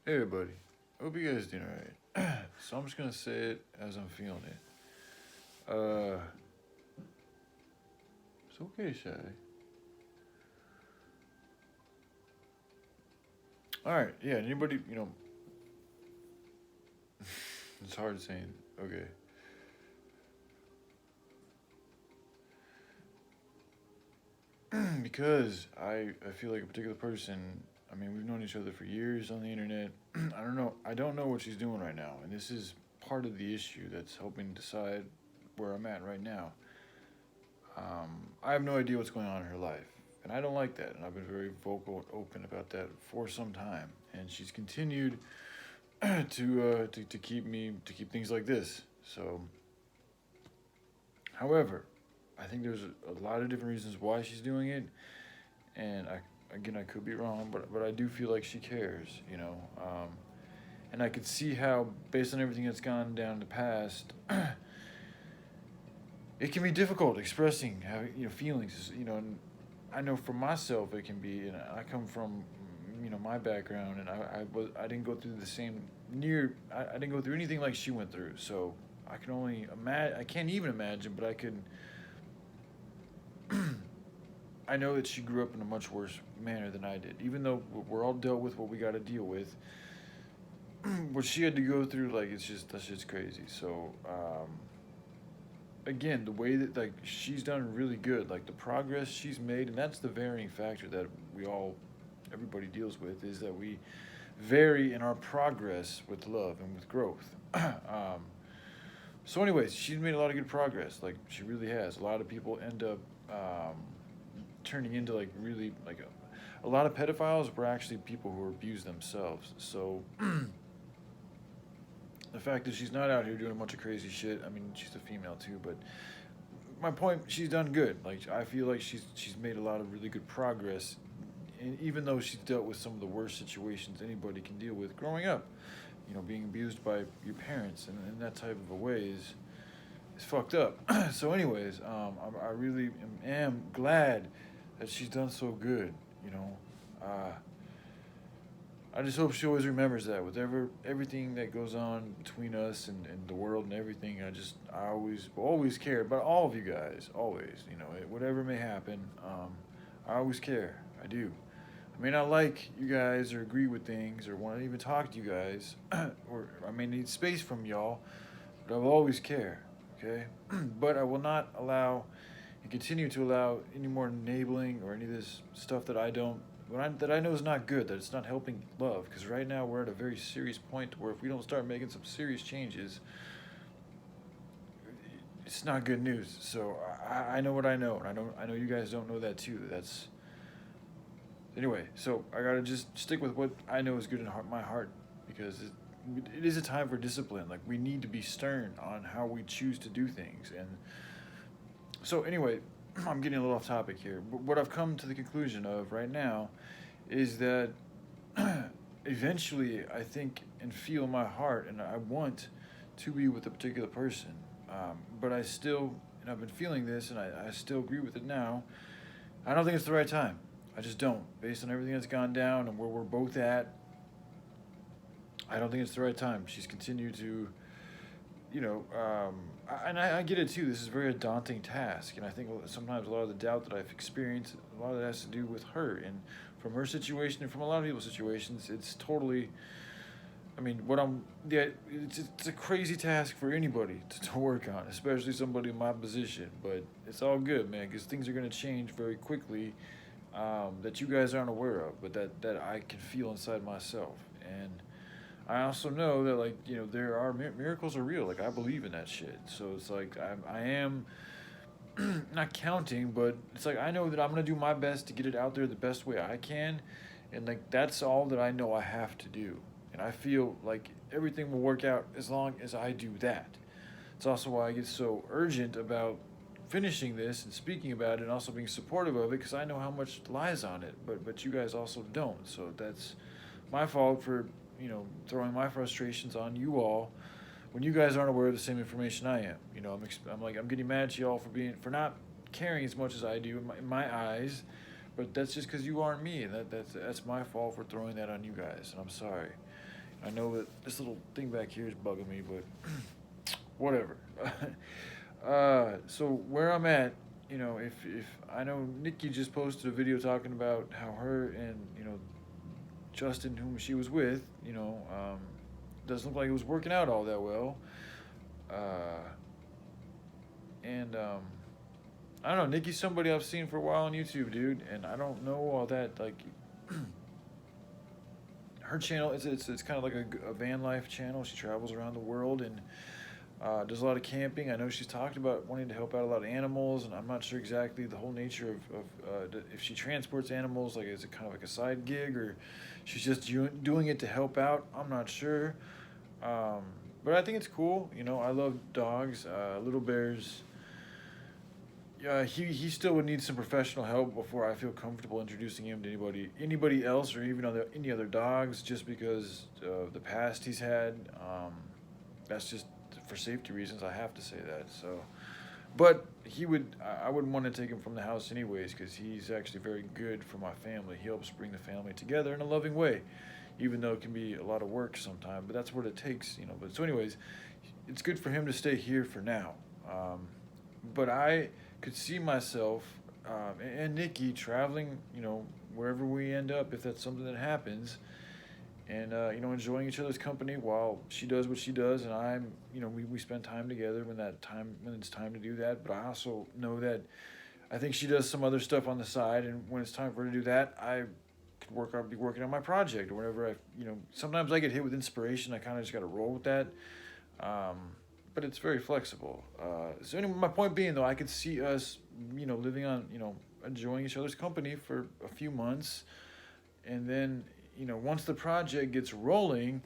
Hey everybody, hope you guys doing alright. So I'm just gonna say it as I'm feeling it. Uh, it's okay, Shy. Alright, yeah, anybody, it's hard saying, okay. Because I feel like a particular person, I mean, we've known each other for years on the internet. I don't know what she's doing right now, and this is part of the issue that's helping decide where I'm at right now. I have no idea what's going on in her life, and I don't like that. And I've been very vocal and open about that for some time. And she's continued to keep things like this. So, however, I think there's a lot of different reasons why she's doing it, and I could be wrong, but I do feel like she cares, and I could see how, based on everything that's gone down in the past, it can be difficult expressing how feelings. And I know for myself it can be, and I come from my background, and I didn't go through the same I didn't go through anything like she went through, so I can only imagine. I can't even imagine, but I can. I know that she grew up in a much worse manner than I did. Even though we're all dealt with what we got to deal with, what she had to go through, like that's just crazy. So again, the way that like she's done really good, like the progress she's made, and that's the varying factor that everybody deals with, is that we vary in our progress with love and with growth. So, anyways, she's made a lot of good progress. Like she really has. A lot of people end up turning into like really like a lot of pedophiles were actually people who abuse themselves. So the fact that she's not out here doing a bunch of crazy shit. I mean, she's a female too, but my point, she's done good. Like I feel like she's made a lot of really good progress, and even though she's dealt with some of the worst situations anybody can deal with growing up, being abused by your parents and in that type of a way is fucked up. So, anyways, I really am glad that she's done so good. You know, uh, I just hope she always remembers that with everything that goes on between us and the world and everything. I always care about all of you guys. Always, whatever may happen, I always care. I do. I may not like you guys or agree with things or want to even talk to you guys, or I may need space from y'all, but I will always care. Okay, but I will not allow and continue to allow any more enabling or any of this stuff that I know is not good, that it's not helping love. Because right now we're at a very serious point where if we don't start making some serious changes, it's not good news. So I know what I know, and I know you guys don't know that too. That's anyway. So I gotta just stick with what I know is good in my heart, because it is a time for discipline. Like we need to be stern on how we choose to do things. And so anyway, I'm getting a little off topic here. But what I've come to the conclusion of right now is that eventually I think and feel in my heart, and I want to be with a particular person. But I still, and I've been feeling this, and I still agree with it now. I don't think it's the right time. I just don't. Based on everything that's gone down and where we're both at, I don't think it's the right time. She's continued to, and I get it too. This is a very daunting task, and I think sometimes a lot of the doubt that I've experienced, a lot of that has to do with her, and from her situation and from a lot of people's situations, it's totally. I mean, yeah, it's a crazy task for anybody to work on, especially somebody in my position. But it's all good, man, because things are going to change very quickly, that you guys aren't aware of, but that I can feel inside myself. And I also know that, like, there are miracles are real. Like, I believe in that shit. So it's like I am not counting, but it's like I know that I'm gonna do my best to get it out there the best way I can, and like that's all that I know I have to do. And I feel like everything will work out as long as I do that. It's also why I get so urgent about finishing this and speaking about it, and also being supportive of it, because I know how much lies on it. But you guys also don't. So that's my fault for throwing my frustrations on you all when you guys aren't aware of the same information I am. I'm getting mad at y'all for not caring as much as I do in my eyes, but that's just because you aren't me, and that's my fault for throwing that on you guys, and I'm sorry. I know that this little thing back here is bugging me, but whatever. So where I'm at, if I know Nikki just posted a video talking about how her and Justin, whom she was with, doesn't look like it was working out all that well. Uh, and I don't know, Nikki's somebody I've seen for a while on YouTube, dude, and I don't know all that like. Her channel it's kind of like a van life channel. She travels around the world and does a lot of camping. I know she's talked about wanting to help out a lot of animals, and I'm not sure exactly the whole nature of if she transports animals, like is it kind of like a side gig or she's just doing it to help out. I'm not sure, um, but I think it's cool. I love dogs, little bears. Yeah, he still would need some professional help before I feel comfortable introducing him to anybody else or even any other dogs. Just because of the past he's had, that's just for safety reasons. I have to say that. So, but I wouldn't want to take him from the house anyways because he's actually very good for my family. He helps bring the family together in a loving way, even though it can be a lot of work sometimes. But that's what it takes. But so anyways, it's good for him to stay here for now. But I could see myself and Nikki traveling, wherever we end up, if that's something that happens, and enjoying each other's company while she does what she does, and I'm, we spend time together when it's time to do that. But I also know that I think she does some other stuff on the side, and when it's time for her to do that, I'll be working on my project or whatever. Sometimes I get hit with inspiration. I kind of just got to roll with that. But it's very flexible. So anyway, my point being, though, I could see us, living on, enjoying each other's company for a few months. And then, once the project gets rolling,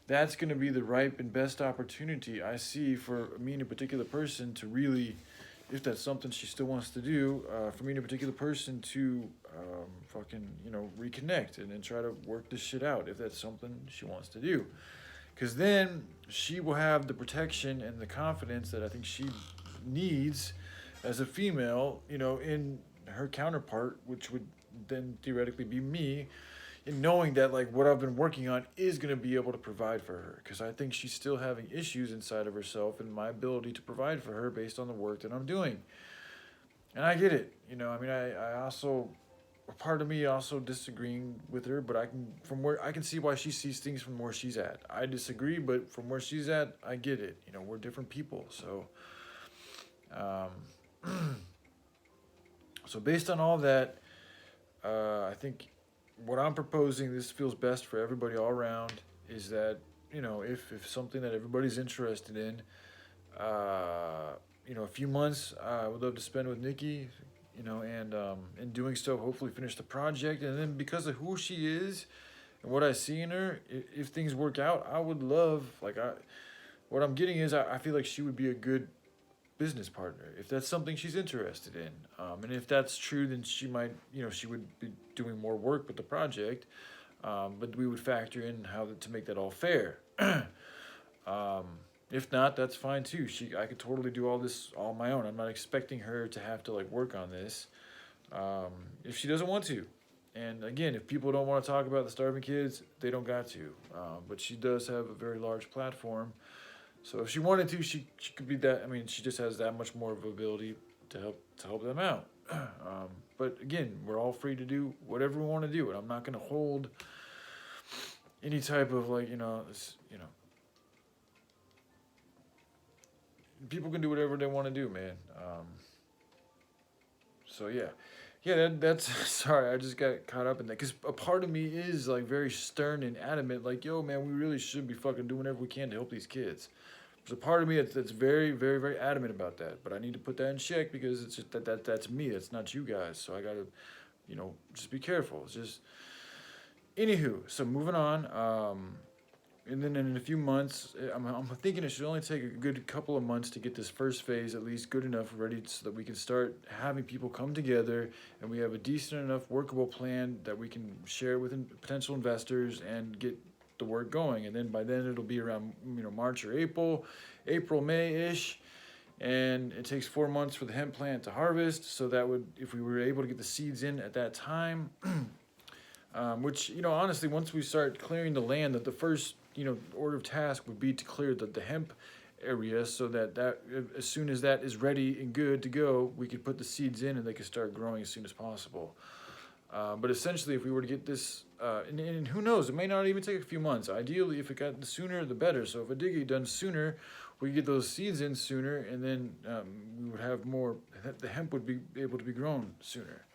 that's going to be the ripe and best opportunity I see for me and a particular person to really, if that's something she still wants to do, for me and a particular person to reconnect and then try to work this shit out if that's something she wants to do. Because then she will have the protection and the confidence that I think she needs as a female, in her counterpart, which would then theoretically be me, in knowing that like what I've been working on is going to be able to provide for her. Because I think she's still having issues inside of herself and my ability to provide for her based on the work that I'm doing. And I get it. I also, a part of me also disagreeing with her, but I can see why she sees things from where she's at. I disagree, but from where she's at, I get it. We're different people. So, so based on all that, I think what I'm proposing, this feels best for everybody all around, is that, if something that everybody's interested in, a few months I would love to spend with Nikki, and in doing so, hopefully finish the project. And then because of who she is and what I see in her, if things work out, I would love, what I'm getting is I feel like she would be a good business partner if that's something she's interested in. And if that's true, then she might, she would be doing more work with the project. But we would factor in how to make that all fair. If not, that's fine too. I could totally do all this all on my own. I'm not expecting her to have to work on this if she doesn't want to. And again, if people don't want to talk about the starving kids, they don't got to. But she does have a very large platform. So if she wanted to, she could be that. She just has that much more of ability to help them out. But again, we're all free to do whatever we want to do, and I'm not going to hold any type of people can do whatever they want to do, man. So that's sorry, I just got caught up in that because a part of me is very stern and adamant, yo, man, we really should be fucking doing whatever we can to help these kids. There's a part of me that's very, very, very adamant about that, but I need to put that in check because it's just that's me. That's not you guys. So I gotta, just be careful. It's just, anywho. So moving on. And then in a few months, I'm thinking it should only take a good couple of months to get this first phase at least good enough ready so that we can start having people come together and we have a decent enough workable plan that we can share with potential investors and get the work going. And then by then it'll be around March or April, May-ish. And it takes 4 months for the hemp plant to harvest. So that would, if we were able to get the seeds in at that time, Which, honestly, once we start clearing the land, that the first, order of task would be to clear the hemp area, so that as soon as that is ready and good to go, we could put the seeds in and they could start growing as soon as possible. But essentially, if we were to get this, and who knows, it may not even take a few months. Ideally, if it got the sooner, the better. So if it did get done sooner, we could get those seeds in sooner, and then we would have more. The hemp would be able to be grown sooner.